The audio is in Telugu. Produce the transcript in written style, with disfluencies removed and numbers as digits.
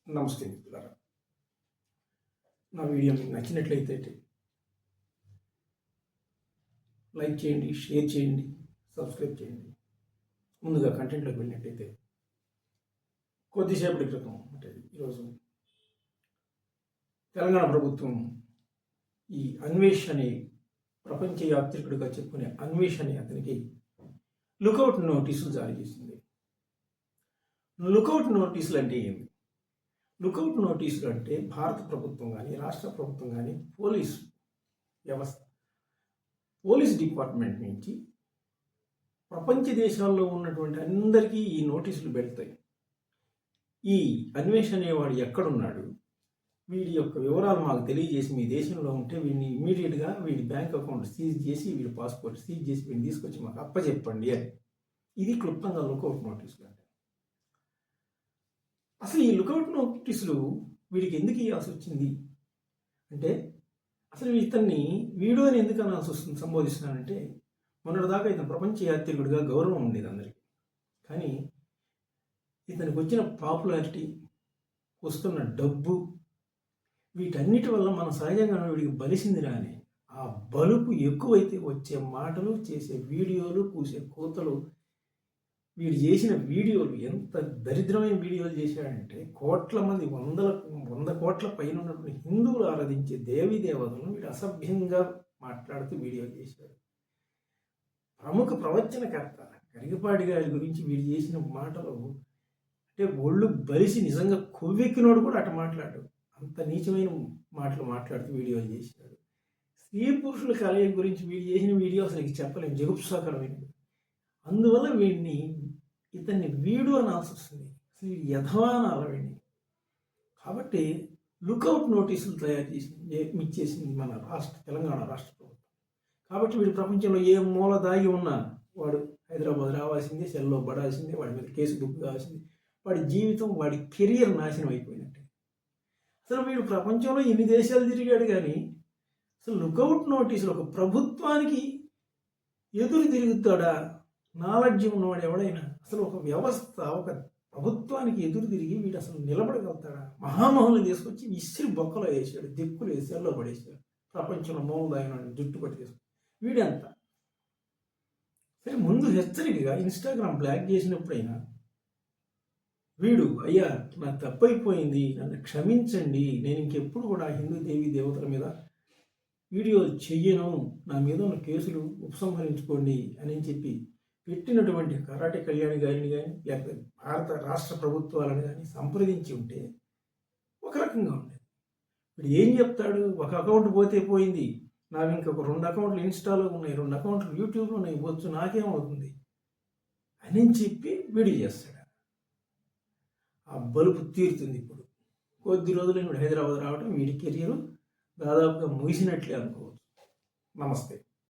నమస్తే మిత్రులారా. నా వీడియో మీకు నచ్చినట్లయితే లైక్ చేయండి, షేర్ చేయండి, సబ్స్క్రైబ్ చేయండి. ముందుగా కంటెంట్లోకి వెళ్ళినట్టయితే కొద్దిసేపటి క్రితం అంటే ఈరోజు తెలంగాణ ప్రభుత్వం ఈ అన్వేష్ అనే ప్రపంచ యాత్రికుడిగా చెప్పుకునే అన్వేష్ అనే అతనికి లుకౌట్ నోటీసులు జారీ చేసింది. లుకౌట్ నోటీసులు అంటే ఏంటి? లుకౌట్ నోటీసులు అంటే భారత ప్రభుత్వం కానీ రాష్ట్ర ప్రభుత్వం కానీ పోలీస్ వ్యవస్థ పోలీస్ డిపార్ట్మెంట్ నుంచి ప్రపంచ దేశాల్లో ఉన్నటువంటి అందరికీ ఈ నోటీసులు పెడతాయి. ఈ అన్వేషణ అనేవాడు ఎక్కడున్నాడు, వీడి యొక్క వివరాలు మాకు తెలియజేసి మీ దేశంలో ఉంటే వీడిని ఇమ్మీడియట్గా వీడి బ్యాంక్ అకౌంట్ సీజ్ చేసి వీడి పాస్పోర్ట్ సీజ్ చేసి వీడిని తీసుకొచ్చి మాకు అప్పచెప్పండి అని. ఇది క్లుప్తంగా లుకౌట్ నోటీసులు అంటే. అసలు ఈ లుకౌట్ నోటీసులు వీడికి ఎందుకు ఇవ్వాల్సి వచ్చింది అంటే, అసలు ఇతన్ని వీడియోని ఎందుకు అనాల్సి వస్తుంది సంబోధిస్తున్నానంటే, మొన్నటిదాకా ఇతను ప్రపంచ యాత్రికుడిగా గౌరవం ఉండేది అందరికీ. కానీ ఇతనికి వచ్చిన పాపులారిటీ, వస్తున్న డబ్బు, వీటన్నిటి వల్ల మన సహజంగా వీడికి బలిసిందిరా అని ఆ బలుపు ఎక్కువైతే వచ్చే మాటలు, చేసే వీడియోలు, కూసే కోతలు, వీడు చేసిన వీడియోలు ఎంత దరిద్రమైన వీడియోలు చేశాడంటే, కోట్ల మంది 100 కోట్ల పైన ఉన్నటువంటి హిందువులు ఆరాధించే దేవీ దేవతలను వీడు అసభ్యంగా మాట్లాడుతూ వీడియోలు చేశాడు. ప్రముఖ ప్రవచనకర్త గరికపాటి గారి గురించి వీడు చేసిన మాటలు అంటే ఒళ్ళు బలిసి నిజంగా కొవ్వెక్కినోడు కూడా అటు మాట్లాడు. అంత నీచమైన మాటలు మాట్లాడుతూ వీడియోలు చేశాడు. స్త్రీ పురుషుల కలయిక గురించి వీడు చేసిన వీడియో అసలు చెప్పలేము, జగుప్సాకరమైనది. అందువల్ల ఇతన్ని వీడు అనాల్సి వస్తుంది. అసలు వీడు యథవా అనాలి వీడిని. కాబట్టి లుకౌట్ నోటీసులు తయారు చేసింది ఇచ్చేసింది మన తెలంగాణ రాష్ట్ర ప్రభుత్వం. కాబట్టి వీడు ప్రపంచంలో ఏ మూల దాగి ఉన్నా వాడు హైదరాబాద్ రావాల్సిందే, సెల్లో పడాల్సిందే, వాడి మీద కేసు బుక్ కావాల్సిందే. వాడి జీవితం, వాడి కెరియర్ నాశనం అయిపోయినట్టే. అసలు వీడు ప్రపంచంలో ఎన్ని దేశాలు తిరిగాడు కానీ అసలు లుకౌట్ నోటీసులు ఒక ప్రభుత్వానికి ఎదురు తిరుగుతాడా? నాలెడ్జ్ ఉన్నవాడు ఎవడైనా అసలు ఒక వ్యవస్థ, ఒక ప్రభుత్వానికి ఎదురు తిరిగి వీడు అసలు నిలబడగలుగుతాడా? మహామహులు తీసుకొచ్చి ఇస్త్రీ బొక్కలో వేసాడు, దిక్కులు వేసి సెల్లో పడేసాడు. ప్రపంచంలో మౌలు దాగిన జుట్టు పట్టి తీసుకు వీడంతా. సరే, ముందు హెచ్చరికగా ఇన్స్టాగ్రామ్ బ్లాక్ చేసినప్పుడైనా వీడు, అయ్యా నా తప్పైపోయింది, నన్ను క్షమించండి, నేను ఇంకెప్పుడు కూడా హిందూ దేవీ దేవతల మీద వీడియో చెయ్యను, నా మీద ఉన్న కేసులు ఉపసంహరించుకోండి అని చెప్పి పెట్టినటువంటి కరాటే కళ్యాణి గారిని కానీ లేకపోతే భారత రాష్ట్ర ప్రభుత్వాలను కానీ సంప్రదించి ఉంటే ఒక రకంగా ఉండేది. ఇప్పుడు ఏం చెప్తాడు? ఒక అకౌంట్ పోతే పోయింది, నావి ఇంకొక 2 అకౌంట్లు ఇన్స్టాలో ఉన్నాయి, 2 అకౌంట్లు యూట్యూబ్లో ఉన్నాయి, వచ్చు నాకేమవుతుంది అని చెప్పి వీడియో చేస్తాడు. ఆ బలుపు తీరుతుంది. ఇప్పుడు కొద్ది రోజులు వీడు హైదరాబాద్ రావడం వీడి కెరియర్ దాదాపుగా ముగిసినట్లే అనుకోవచ్చు. నమస్తే.